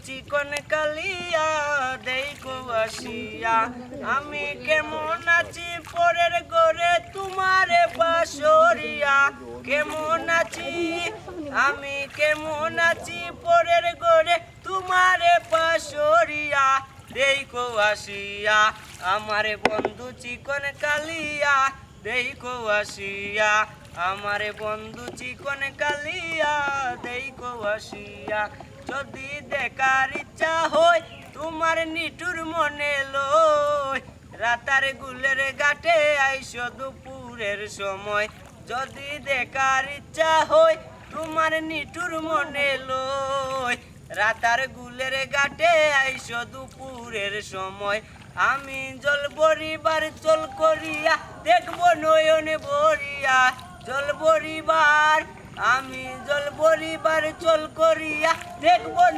চিকন কালিয়া দেখো আসিয়া আমি কেমন আছি পরের ঘরে তোমারে বাসরিয়া কেমন আছি আমি কেমন আছি পরের ঘরে তোমারে বাসরিয়া দেখো আসিয়া আমার বন্ধু চিকন কালিয়া দেখো আসিয়া আমার বন্ধু চিকন কালিয়া দেখো আসিয়া যদি দেখার ইচ্ছা হয় তোমার নিঠুর মনে লয় রাতার গুলের ঘাটে আইসো দুপুরের সময় যদি দেখার ইচ্ছা হয় তোমার নিঠুর মনে লয় রাতার গুলের ঘাটে আইসো দুপুরের সময় আমি জল বরিবার চল করিয়া দেখবো নয়নে ভরিয়া জল বরিবার আমি জল বরিবার চল করিয়া দেখবো